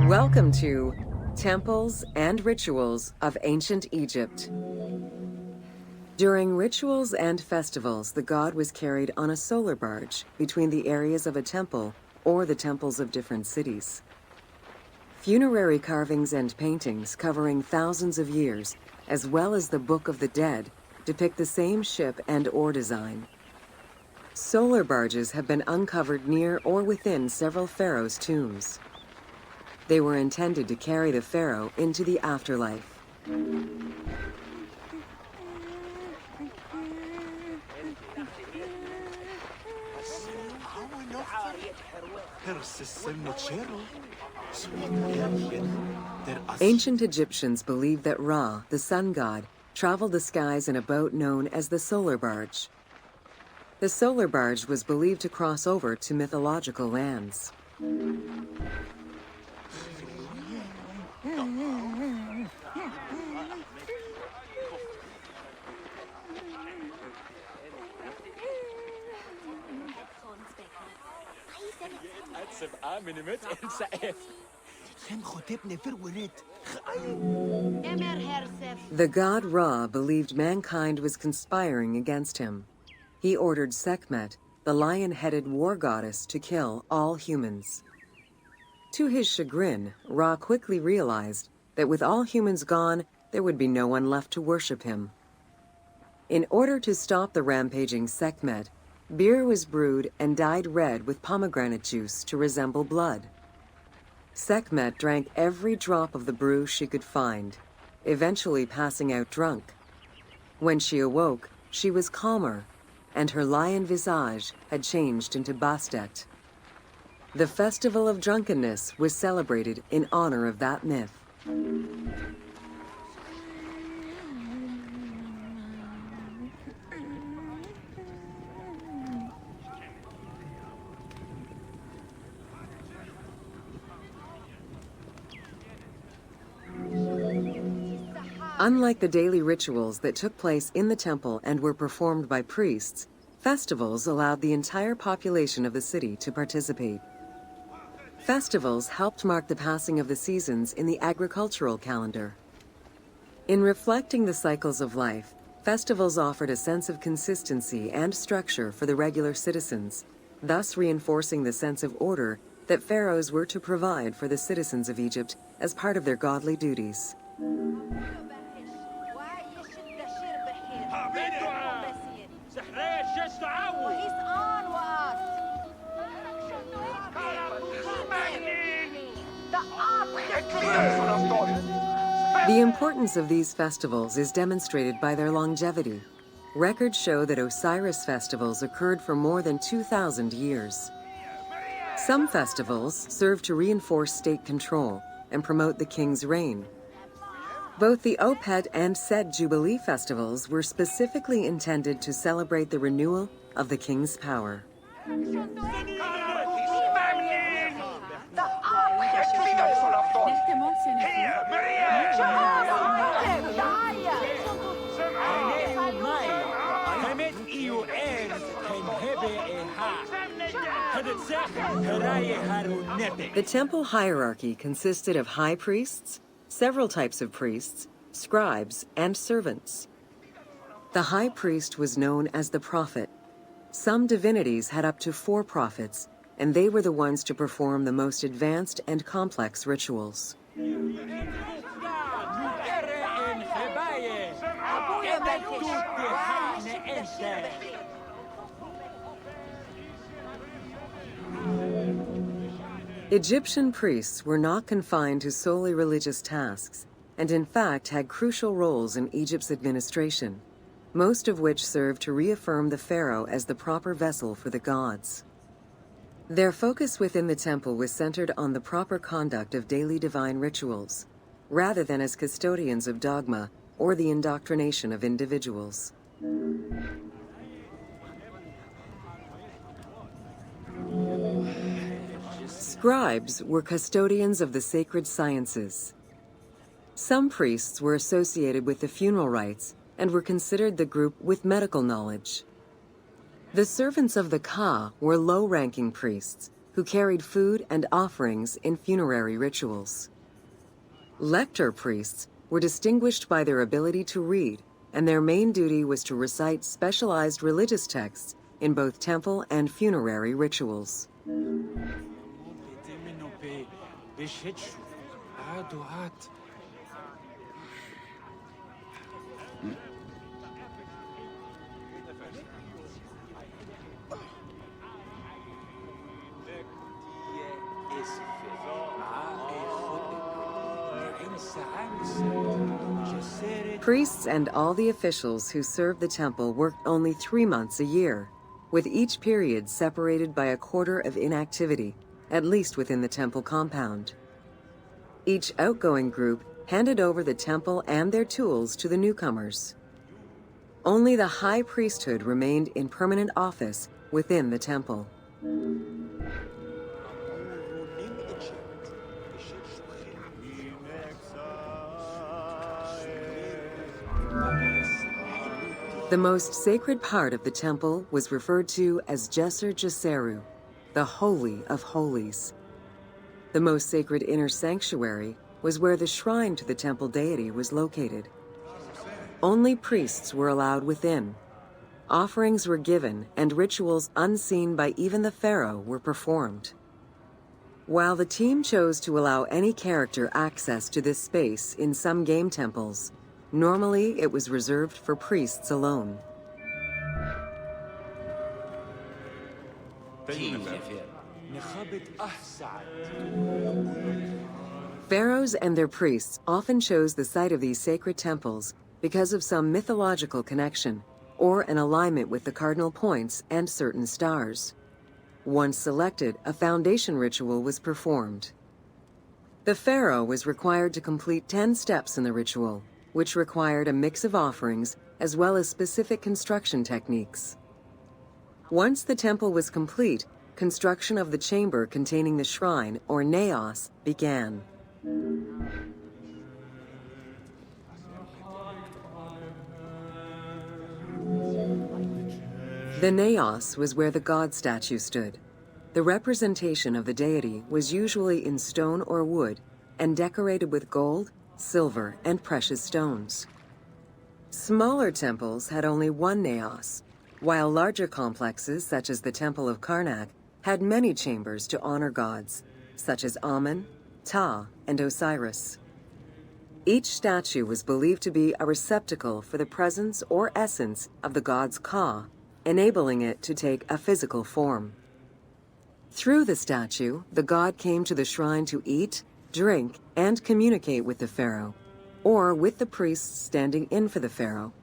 Welcome to Temples and Rituals of Ancient Egypt. During rituals and festivals, the god was carried on a solar barge between the areas of a temple or the temples of different cities. Funerary carvings and paintings covering thousands of years, as well as the Book of the Dead, depict the same ship and oar design. Solar barges have been uncovered near or within several pharaohs' tombs. They were intended to carry the pharaoh into the afterlife. Ancient Egyptians believed that Ra, the sun god, traveled the skies in a boat known as the solar barge. The solar barge was believed to cross over to mythological lands. The god Ra believed mankind was conspiring against him. He ordered Sekhmet, the lion-headed war goddess, to kill all humans. To his chagrin, Ra quickly realized that with all humans gone, there would be no one left to worship him. In order to stop the rampaging Sekhmet, beer was brewed and dyed red with pomegranate juice to resemble blood. Sekhmet drank every drop of the brew she could find, eventually passing out drunk. When she awoke, she was calmer, and her lion visage had changed into Bastet. The Festival of Drunkenness was celebrated in honor of that myth. Unlike the daily rituals that took place in the temple and were performed by priests, festivals allowed the entire population of the city to participate. Festivals helped mark the passing of the seasons in the agricultural calendar. In reflecting the cycles of life, festivals offered a sense of consistency and structure for the regular citizens, thus reinforcing the sense of order that pharaohs were to provide for the citizens of Egypt as part of their godly duties. The importance of these festivals is demonstrated by their longevity. Records show that Osiris festivals occurred for more than 2,000 years. Some festivals serve to reinforce state control and promote the king's reign. Both the Opet and Set Jubilee festivals were specifically intended to celebrate the renewal of the king's power. The temple hierarchy consisted of high priests, several types of priests, scribes, and servants. The high priest was known as the prophet. Some divinities had up to 4 prophets, and they were the ones to perform the most advanced and complex rituals. Egyptian priests were not confined to solely religious tasks, and in fact had crucial roles in Egypt's administration, most of which served to reaffirm the pharaoh as the proper vessel for the gods. Their focus within the temple was centered on the proper conduct of daily divine rituals, rather than as custodians of dogma or the indoctrination of individuals. Scribes were custodians of the sacred sciences. Some priests were associated with the funeral rites and were considered the group with medical knowledge. The servants of the Ka were low-ranking priests who carried food and offerings in funerary rituals. Lector priests were distinguished by their ability to read, and their main duty was to recite specialized religious texts in both temple and funerary rituals. Priests and all the officials who served the temple worked only 3 months a year, with each period separated by a quarter of inactivity, at least within the temple compound. Each outgoing group handed over the temple and their tools to the newcomers. Only the high priesthood remained in permanent office within the temple. The most sacred part of the temple was referred to as Jeser Jeseru, the Holy of Holies. The most sacred inner sanctuary was where the shrine to the temple deity was located. Only priests were allowed within. Offerings were given, and rituals unseen by even the pharaoh were performed. While the team chose to allow any character access to this space in some game temples, normally it was reserved for priests alone. Pharaohs and their priests often chose the site of these sacred temples because of some mythological connection or an alignment with the cardinal points and certain stars. Once selected, a foundation ritual was performed. The pharaoh was required to complete 10 steps in the ritual, which required a mix of offerings as well as specific construction techniques. Once the temple was complete, construction of the chamber containing the shrine, or naos, began. The naos was where the god statue stood. The representation of the deity was usually in stone or wood and decorated with gold, silver, and precious stones. Smaller temples had only one naos, while larger complexes, such as the Temple of Karnak, had many chambers to honor gods, such as Amun, Ptah, and Osiris. Each statue was believed to be a receptacle for the presence or essence of the god's Ka, enabling it to take a physical form. Through the statue, the god came to the shrine to eat, drink, and communicate with the pharaoh, or with the priests standing in for the pharaoh.